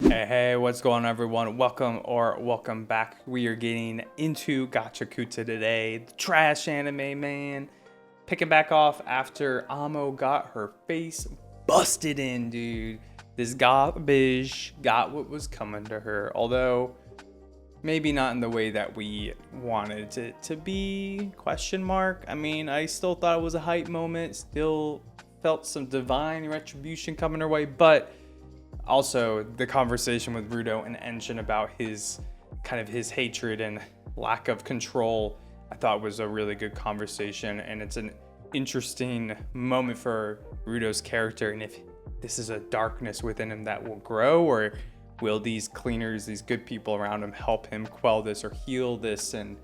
Hey, what's going on, everyone? Welcome back. We are getting into Gachiakuta today. The trash anime, man. Picking back off after Amo got her face busted in, dude. This garbage got what was coming to her. Although, maybe not in the way that we wanted it to be, question mark. I mean, I still thought it was a hype moment. Still felt some divine retribution coming her way, but also the conversation with Rudo and Engine about his hatred and lack of control, I thought was a really good conversation, and it's an interesting moment for Rudo's character, and if this is a darkness within him that will grow, or will these cleaners, these good people around him, help him quell this or heal this and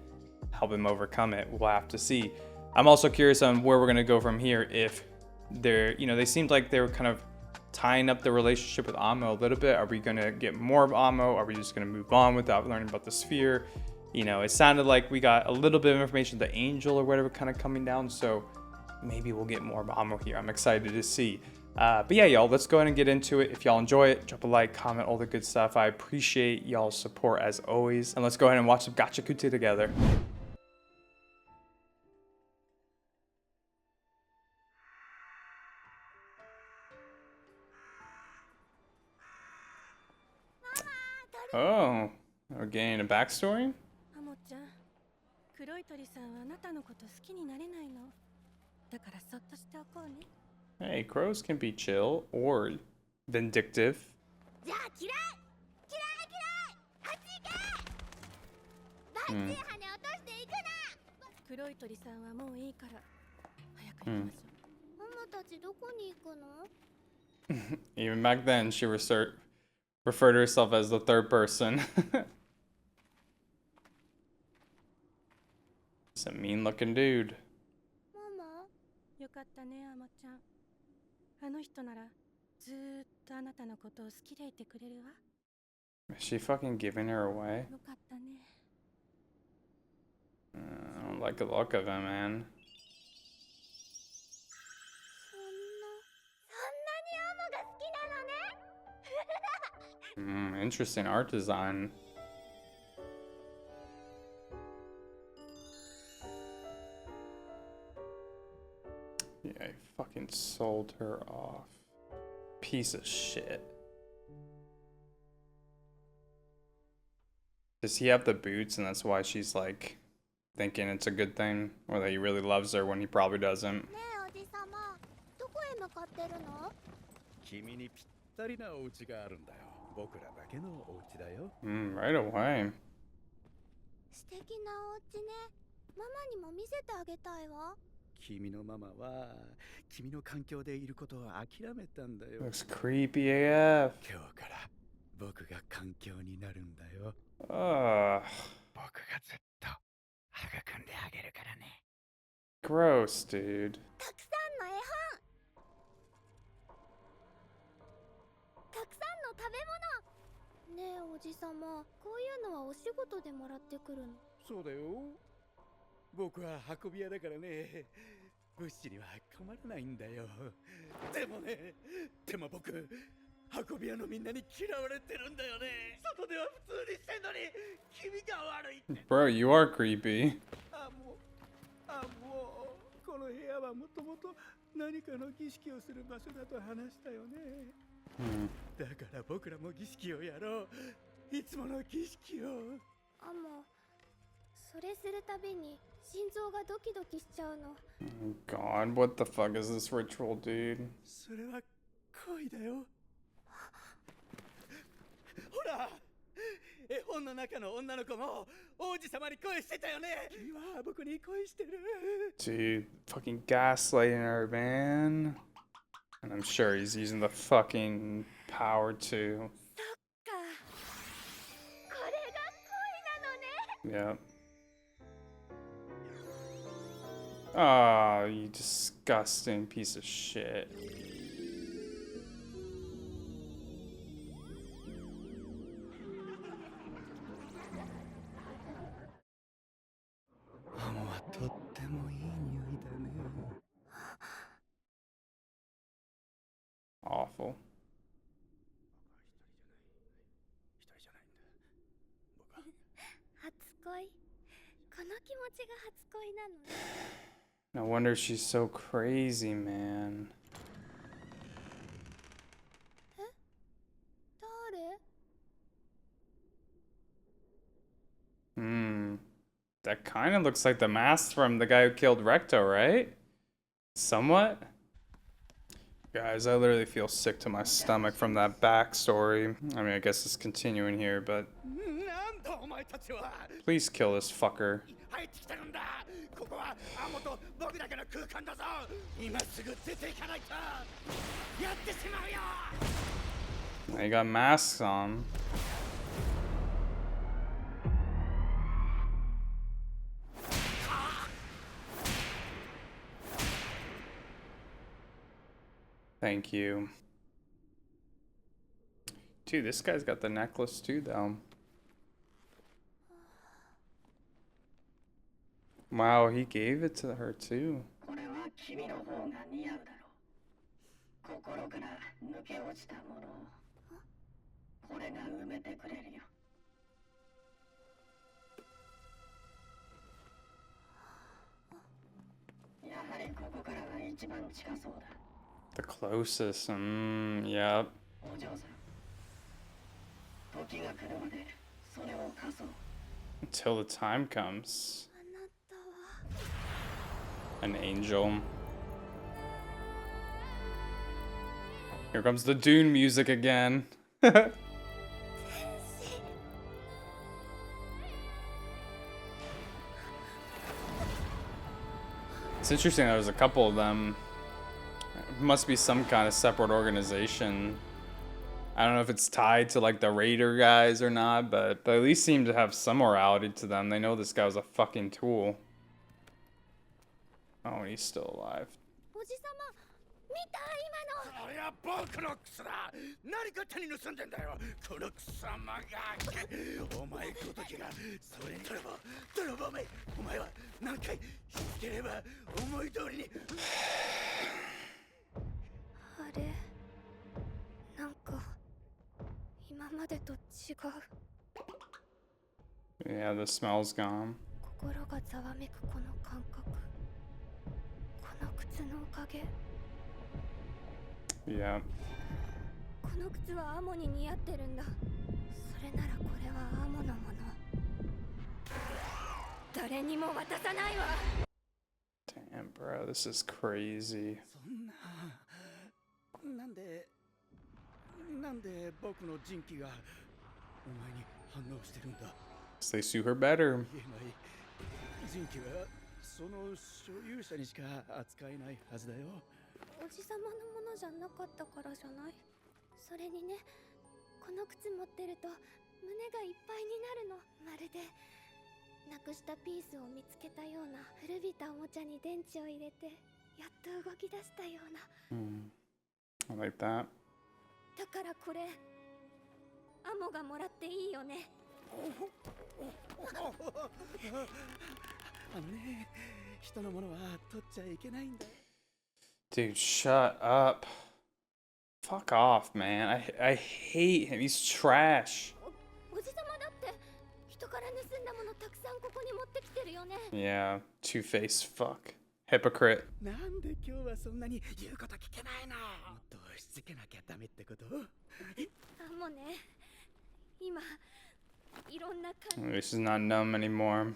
help him overcome it. We'll have to see. I'm also curious on where we're going to go from here. If they seemed like they were kind of tying up the relationship with Amo a little bit. Are we going to get more of Amo? Are we just going to move on without learning about the sphere? It sounded like we got a little bit of information, the angel or whatever kind of coming down. So maybe we'll get more of Amo here. I'm excited to see. But yeah, y'all, let's go ahead and get into it. If y'all enjoy it, drop a like, comment, all the good stuff. I appreciate y'all's support as always. And let's go ahead and watch some Gachiakuta together. Oh, we're getting a backstory? Hey, crows can be chill or vindictive. Even back then, she referred to herself as the third person. It's a mean-looking dude. Is she fucking giving her away? I don't like the look of him, man. Interesting art design. Yeah, he fucking sold her off. Piece of shit. Does he have the boots and that's why she's like thinking it's a good thing? Or that he really loves her when he probably doesn't? Right away. Looks creepy AF. Gross, dude. Bro, you are creepy. God, what the fuck is this ritual, dude? Dude, fucking gaslighting her, man. And I'm sure he's using the fucking power too. Yep. Oh, you disgusting piece of shit. Awful. No wonder she's so crazy, man. That kind of looks like the mask from the guy who killed Recto, right? Somewhat. Guys, I literally feel sick to my stomach from that backstory. I mean, I guess it's continuing here, but... Please kill this fucker. They got masks on. Thank you. Dude, this guy's got the necklace too, though. Wow, he gave it to her too. The closest, yep. Until the time comes. An angel. Here comes the Dune music again. It's interesting, there's a couple of them. It must be some kind of separate organization. I don't know if it's tied to like the Raider guys or not, but they at least seem to have some morality to them. They know this guy was a fucking tool. Oh, he's still alive. Yeah, the smell's gone. Yeah. Damn, bro, this is crazy. So they sue her better. I like that. Dude, shut up. Fuck off, man. I hate him. He's trash. Yeah, two-faced fuck. Hypocrite. This is not numb anymore.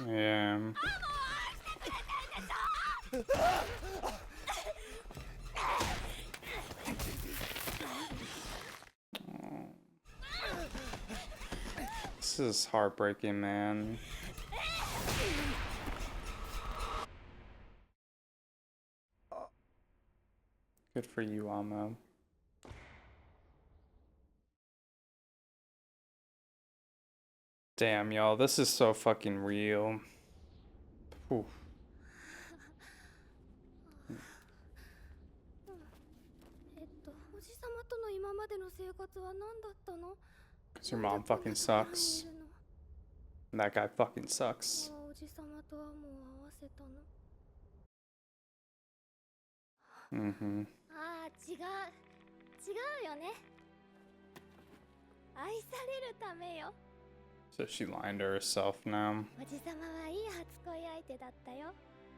Yeah. This is heartbreaking, man. Good for you, Amo. Damn, y'all, this is so fucking real. Oof. Because your mom fucking sucks. And that guy fucking sucks. Mm-hmm. So she lying to herself now.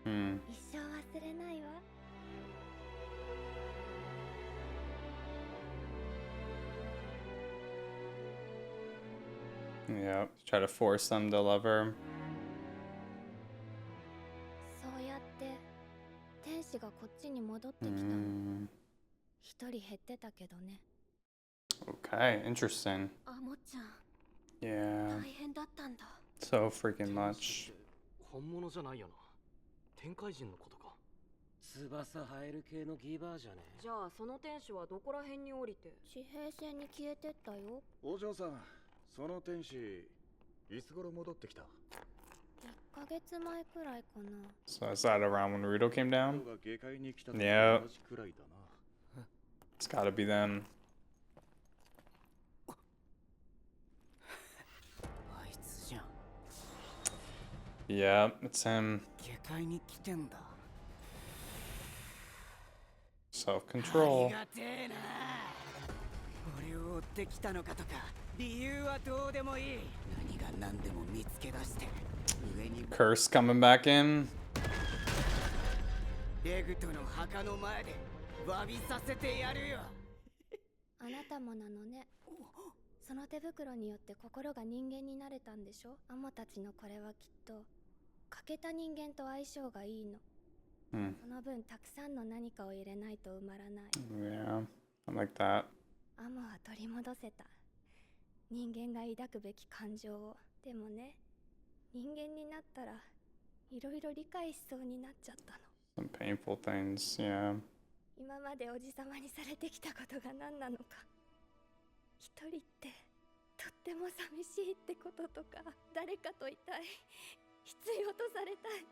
Hmm. Yeah, try to force them to love her. Okay, interesting. Yeah. So freaking much. 本物じゃないよな。天界人のことか。翼生える系のギバーじゃねえ。じゃあその天使はどこら辺に降りて？地平線に消えてったよ。お嬢さん、その天使いつ頃戻ってきた？ 1ヶ月前くらいかな。 So is that around when Ruto came down? 下界に来たと Yeah. 同じくらいだな。 It's gotta be them. あいつじゃん。 Yeah, it's him. 下界に来てんだ。 Self-control. ありがてえな。俺を追ってきたのかとか、理由はどうでもいい。何が何でも見つけ出して。 Curse coming back in. レグトの墓の前で詫びさせてやるよ。あなたもなのね。その手袋によって心が人間になれたんでしょ。アモたちのこれはきっと欠けた人間と相性がいいの。その分たくさんの何かを入れないと埋まらない。 Yeah, I like that. アモは取り戻せた。人間が抱くべき感情を。でもね、人間になったらいろいろ理解しそうになっちゃったの。 Some painful things, yeah. 今までおじさまにされてきたことが何なのか。一人ってとっても寂しいってこととか、誰かといたい、必要とされたい。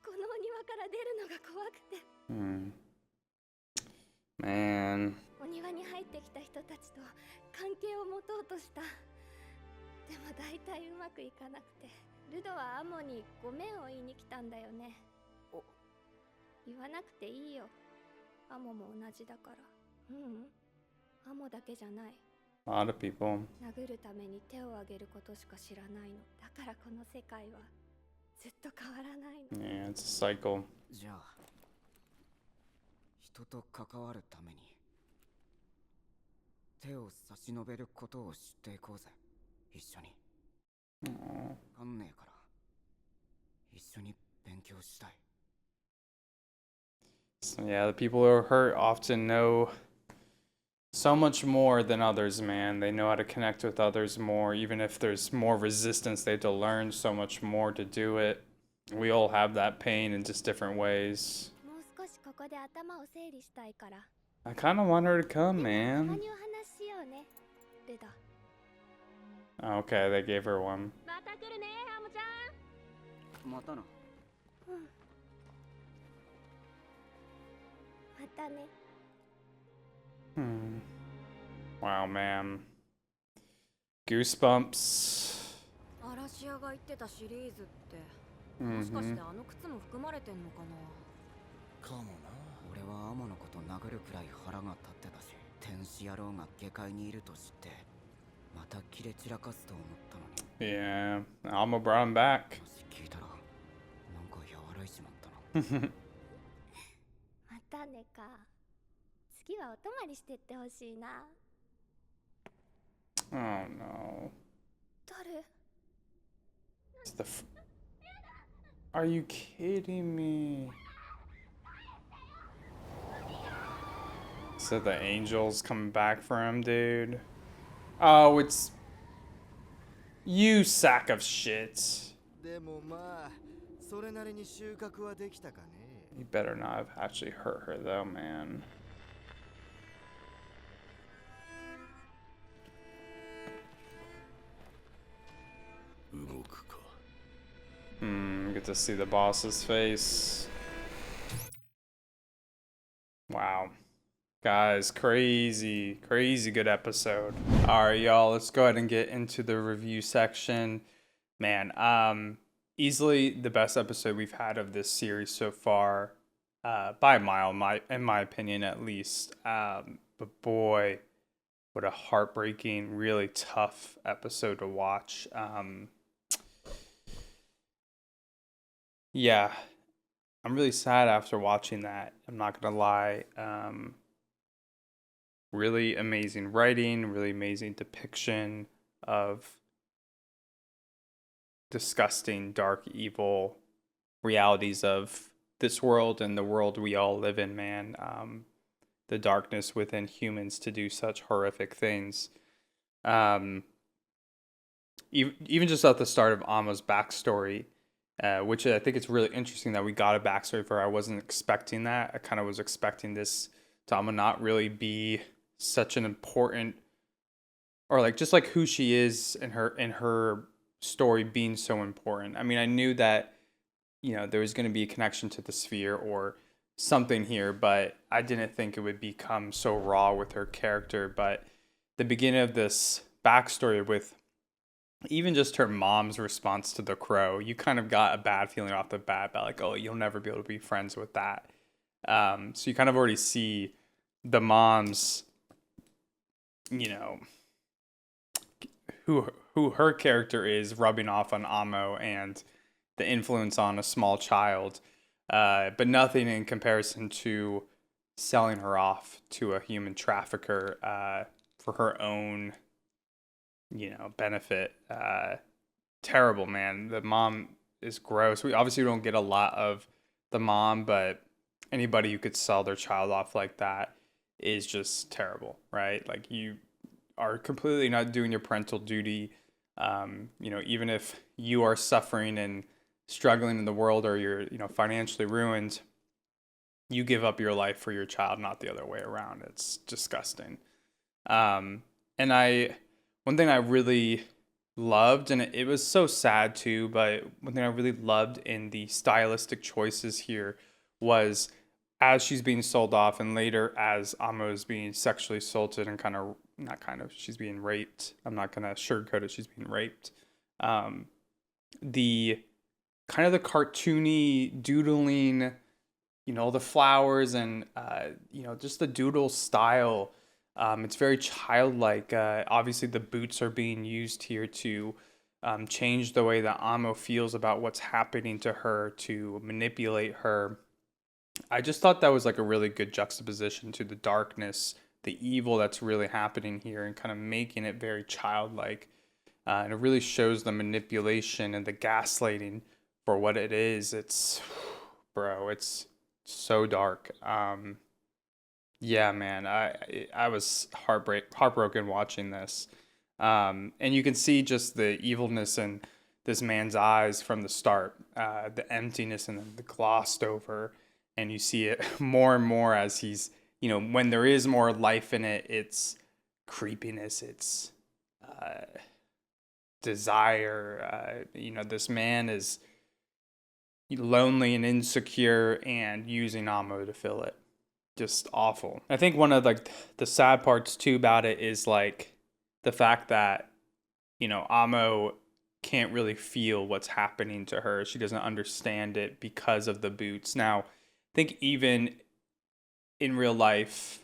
このお庭から出るのが怖くて。Man. お庭に入ってきた人たちと関係を持とうとした。でも大体うまくいかなくて、ルドはアモにごめんを言いに来たんだよね。言わなくていいよ。アモも同じだから。アモだけじゃない。 A lot of people. 殴るために手を挙げることしか知らないの。だからこの世界はずっと変わらないの。 Yeah, it's a cycle. じゃあ人と関わるために手を差し伸べることを知っていこうぜ。一緒に。わかんねえから一緒に勉強したい。 So yeah, the people who are hurt often know so much more than others, man. They know how to connect with others more. Even if there's more resistance, they have to learn so much more to do it. We all have that pain in just different ways. もう少しここで頭を整理したいから。 I kind of want her to come, た man. まにお話ししようね、ルド。 Okay, they gave her one. また来るね、アモちゃん。またな。またね。 Wow, man. Goosebumps. 嵐屋が言ってたシリーズって、もしかしてあの靴も含まれてんのかな。かもな。俺はアモのこと殴るくらい腹が立ってたし、天使野郎が下界にいると知ってまたキレ散らかすと思ったのに。 Yeah, Alma brought him back. もし聞いたらなんか和らいじまったな。またねか。次はお泊まりしてってほしいな。 Oh no. 誰？ It's the Are you kidding me? So the angel's coming back for him, dude. Oh, it's you sack of shit. でもまあ、それなりに収穫はできたかね。 You better not have actually hurt her though, man. Get to see the boss's face. Wow. Guys, crazy, crazy good episode. All right, y'all, let's go ahead and get into the review section. Man, easily the best episode we've had of this series so far, by a mile, in my opinion, at least. But boy, what a heartbreaking, really tough episode to watch. Yeah, I'm really sad after watching that. I'm not gonna lie. Really amazing writing, really amazing depiction of disgusting, dark, evil realities of this world and the world we all live in, man. The darkness within humans to do such horrific things. Um, even just at the start of Amma's backstory, which I think it's really interesting that we got a backstory for her. I wasn't expecting that. I kind of was expecting this to Amma not really be such an important, or like just like who she is in her story being so important. I mean, I knew that there was going to be a connection to the sphere or something here, but I didn't think it would become so raw with her character. But the beginning of this backstory with even just her mom's response to the crow, you kind of got a bad feeling off the bat about like, oh, you'll never be able to be friends with that. So you kind of already see the mom's, who her character is rubbing off on Amo and the influence on a small child, but nothing in comparison to selling her off to a human trafficker for her own, benefit. Terrible, man. The mom is gross. We obviously don't get a lot of the mom, but anybody who could sell their child off like that is just terrible, right? Like you are completely not doing your parental duty. Even if you are suffering and struggling in the world or you're, financially ruined, you give up your life for your child, not the other way around. It's disgusting. And one thing I really loved, and it was so sad too, but one thing I really loved in the stylistic choices here was as she's being sold off and later as Amo is being sexually assaulted and she's being raped. I'm not going to sugarcoat it. She's being raped. The kind of the cartoony doodling, the flowers and, just the doodle style. It's very childlike. Obviously, the boots are being used here to change the way that Amo feels about what's happening to her, to manipulate her. I just thought that was like a really good juxtaposition to the darkness, the evil that's really happening here, and kind of making it very childlike. And it really shows the manipulation and the gaslighting for what it is. It's so dark. Yeah, man, I was heartbroken watching this. And you can see just the evilness in this man's eyes from the start, the emptiness and the glossed over. And you see it more and more as he's, when there is more life in it, it's creepiness, it's desire. This man is lonely and insecure and using Amo to fill it. Just awful. I think one of like the sad parts too about it is like the fact that, Amo can't really feel what's happening to her. She doesn't understand it because of the boots. Now, I think even in real life,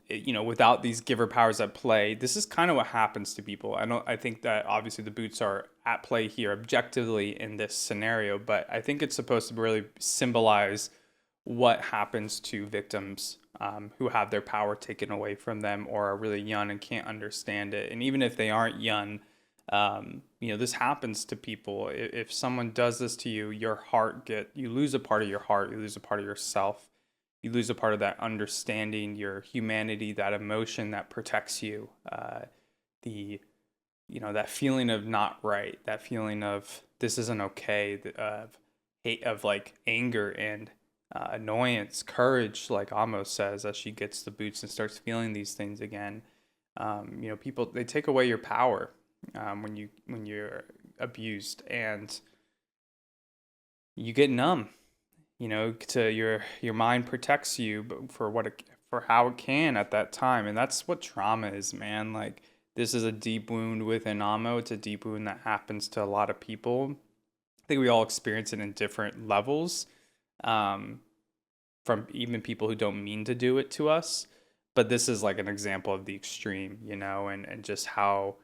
without these giver powers at play, this is kind of what happens to people. I think that obviously the boots are at play here objectively in this scenario, but I think it's supposed to really symbolize what happens to victims who have their power taken away from them or are really young and can't understand it. And even if they aren't young, this happens to people. If someone does this to you, you lose a part of your heart, you lose a part of yourself, you lose a part of that understanding, your humanity, that emotion that protects you, that feeling of not right, that feeling of this isn't okay, of hate, of like anger and annoyance, courage, like Amo says as she gets the boots and starts feeling these things again. People, they take away your power when you're abused, and you get numb. To your mind protects you for for how it can at that time. And that's what trauma is, man. Like, this is a deep wound within Amo. It's a deep wound that happens to a lot of people. I think we all experience it in different levels, um, from even people who don't mean to do it to us. But this is like an example of the extreme, and just how,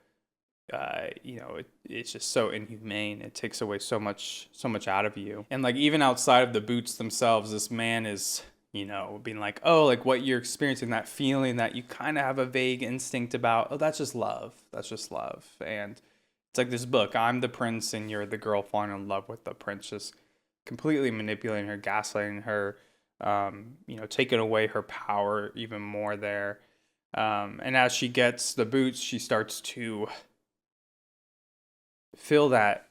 it's just so inhumane. It takes away so much out of you. And like, even outside of the boots themselves, this man is, being like, oh, like what you're experiencing, that feeling that you kind of have a vague instinct about, oh, that's just love. That's just love. And it's like this book, I'm the prince and you're the girl falling in love with the prince, just completely manipulating her, gaslighting her, taking away her power even more there. And as she gets the boots, she starts to feel that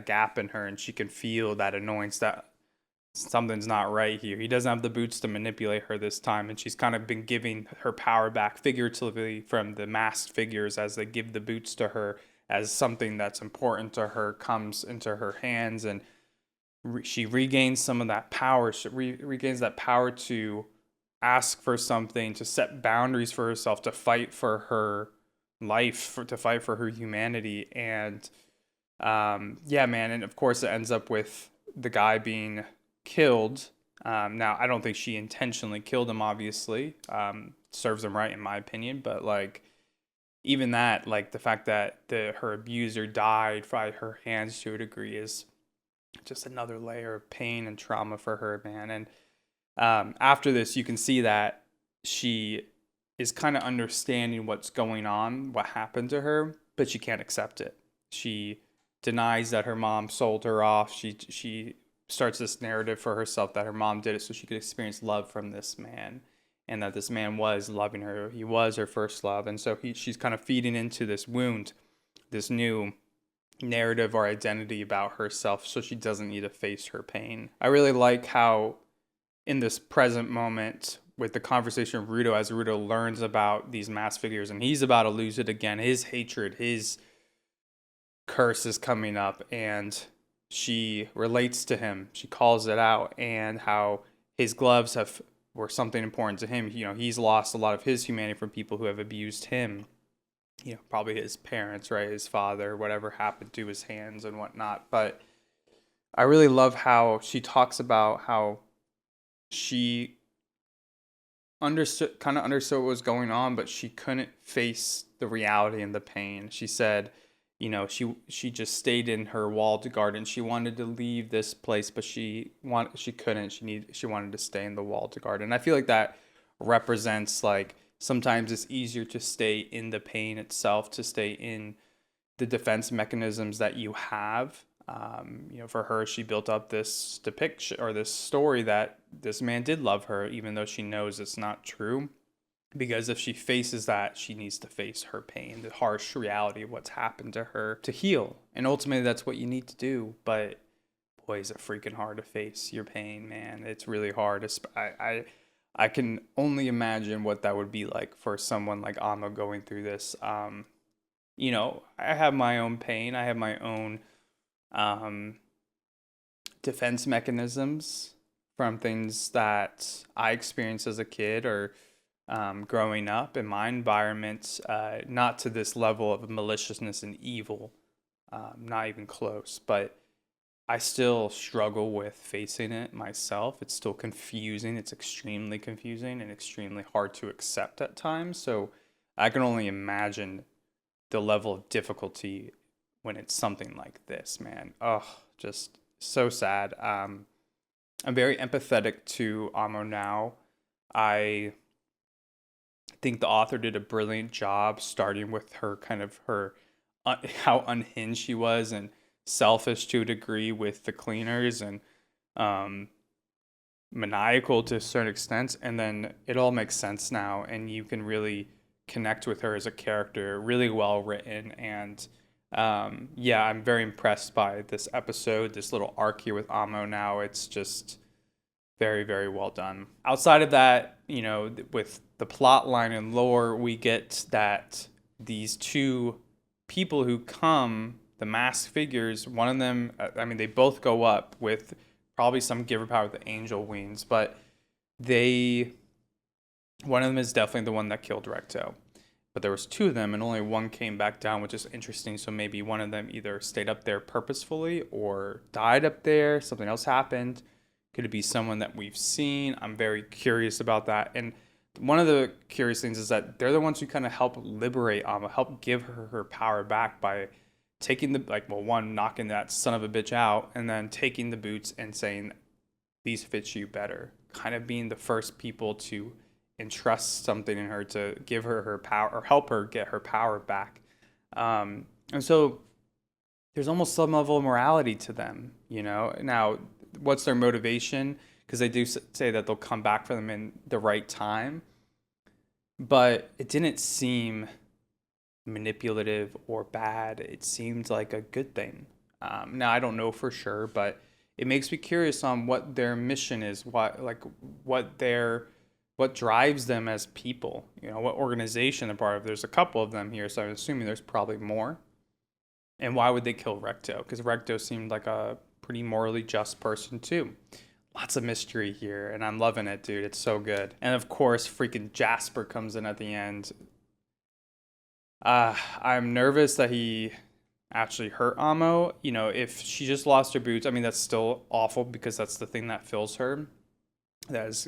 gap in her, and she can feel that annoyance that something's not right here. He doesn't have the boots to manipulate her this time, and she's kind of been giving her power back figuratively from the masked figures as they give the boots to her, as something that's important to her comes into her hands, and she regains some of that power. She regains that power to ask for something, to set boundaries for herself, to fight for her life, to fight for her humanity. And yeah, man. And of course, it ends up with the guy being killed. Now, I don't think she intentionally killed him, obviously. Serves him right, in my opinion. But like, even that, like the fact that her abuser died by her hands to a degree is just another layer of pain and trauma for her, man. And after this, you can see that she is kind of understanding what's going on, what happened to her, but she can't accept it. She denies that her mom sold her off. She starts this narrative for herself that her mom did it so she could experience love from this man, and that this man was loving her. He was her first love. And so she's kind of feeding into this wound, this new narrative or identity about herself, so she doesn't need to face her pain. I really like how in this present moment with the conversation of Ruto, as Ruto learns about these mass figures and he's about to lose it again, his hatred, his curse is coming up, and she relates to him. She calls it out, and how his gloves were something important to him. He's lost a lot of his humanity from people who have abused him. Probably his parents, right? His father, whatever happened to his hands and whatnot. But I really love how she talks about how she understood what was going on, but she couldn't face the reality and the pain. She said, she just stayed in her walled garden. She wanted to leave this place, but she couldn't. She wanted to stay in the walled garden. And I feel like that represents, like, sometimes it's easier to stay in the pain itself, to stay in the defense mechanisms that you have. For her, she built up this depiction or this story that this man did love her, even though she knows it's not true. Because if she faces that, she needs to face her pain, the harsh reality of what's happened to her, to heal. And ultimately, that's what you need to do. But boy, is it freaking hard to face your pain, man. It's really hard. I can only imagine what that would be like for someone like Amma going through this. I have my own pain. I have my own defense mechanisms from things that I experienced as a kid or growing up in my environment, not to this level of maliciousness and evil, not even close, but I still struggle with facing it myself. It's still confusing. It's extremely confusing and extremely hard to accept at times. So I can only imagine the level of difficulty when it's something like this, man. Oh, just so sad. I'm very empathetic to Amo now. I think the author did a brilliant job starting with her how unhinged she was and selfish to a degree with the cleaners, and maniacal to a certain extent, and then it all makes sense now, and you can really connect with her as a character. Really well written, and I'm very impressed by this episode, this little arc here with Amo now. It's just very, very well done. Outside of that, with the plot line and lore, we get that these two people who come, the masked figures, one of them, they both go up with probably some giver power with the angel wings, but they One of them is definitely the one that killed Recto. But there was two of them, and only one came back down, which is interesting. So maybe one of them either stayed up there purposefully or died up there. Something else happened. Could it be someone that we've seen? I'm very curious about that. And one of the curious things is that they're the ones who kind of help liberate Amma, help give her power back by taking one, knocking that son of a bitch out, and then taking the boots and saying, these fit you better. Kind of being the first people to entrust something in her to give her power or help her get her power back. And so there's almost some level of morality to them, Now, what's their motivation? Because they do say that they'll come back for them in the right time. But it didn't seem manipulative or bad. It seemed like a good thing. Now, I don't know for sure, but it makes me curious on what their mission is, what drives them as people, what organization they're part of. There's a couple of them here, so I'm assuming there's probably more. And why would they kill Recto? Because Recto seemed like a pretty morally just person too. Lots of mystery here, and I'm loving it, dude. It's so good. And of course, freaking Jasper comes in at the end. I'm nervous that he actually hurt Amo. If she just lost her boots, I mean, that's still awful because that's the thing that fills her. That is,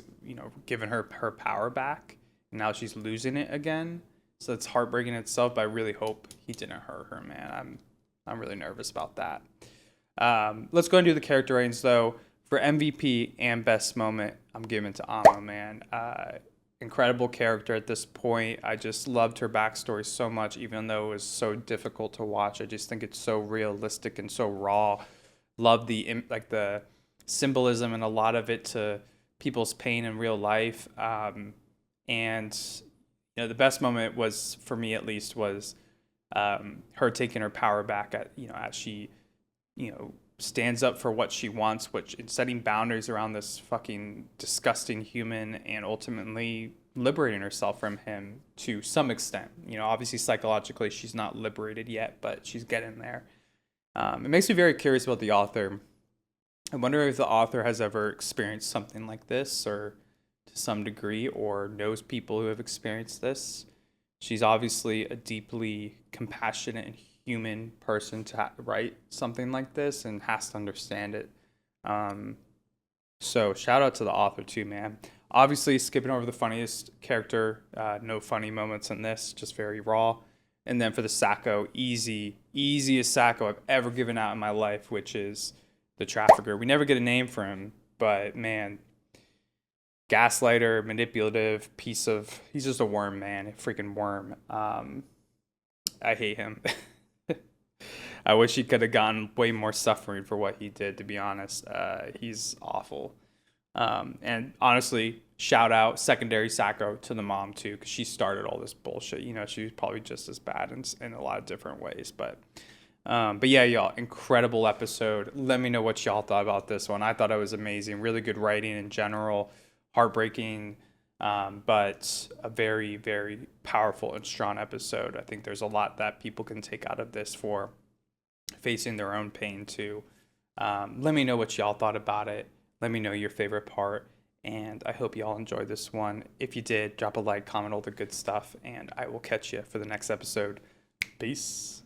given her power back. And now she's losing it again. So it's heartbreaking itself, but I really hope he didn't hurt her, man. I'm really nervous about that. Let's go and do the character ratings, though. For MVP and best moment, I'm giving it to Amo, man. Incredible character at this point. I just loved her backstory so much, even though it was so difficult to watch. I just think it's so realistic and so raw. Love the symbolism and a lot of it to people's pain in real life. And the best moment was, for me at least, was her taking her power back as she stands up for what she wants, which in setting boundaries around this fucking disgusting human and ultimately liberating herself from him to some extent. Obviously psychologically she's not liberated yet, but she's getting there. It makes me very curious about the author. I wonder if the author has ever experienced something like this, or to some degree, or knows people who have experienced this. She's obviously a deeply compassionate and human person to write something like this and has to understand it. So shout out to the author too, man. Obviously skipping over the funniest character, no funny moments in this, just very raw. And then for the Sacco, easiest Sacco I've ever given out in my life, which is the trafficker. We never get a name for him, but man, gaslighter, manipulative he's just a worm, man, a freaking worm. I hate him. I wish he could have gotten way more suffering for what he did, to be honest. He's awful. And honestly, shout out secondary Sacco to the mom too, because she started all this bullshit. She was probably just as bad in a lot of different ways. But yeah, y'all, incredible episode. Let me know what y'all thought about this one. I thought it was amazing. Really good writing in general. Heartbreaking, but a very, very powerful and strong episode. I think there's a lot that people can take out of this for facing their own pain too. Let me know what y'all thought about it. Let me know your favorite part, and I hope y'all enjoyed this one. If you did, drop a like, comment, all the good stuff, and I will catch you for the next episode. Peace.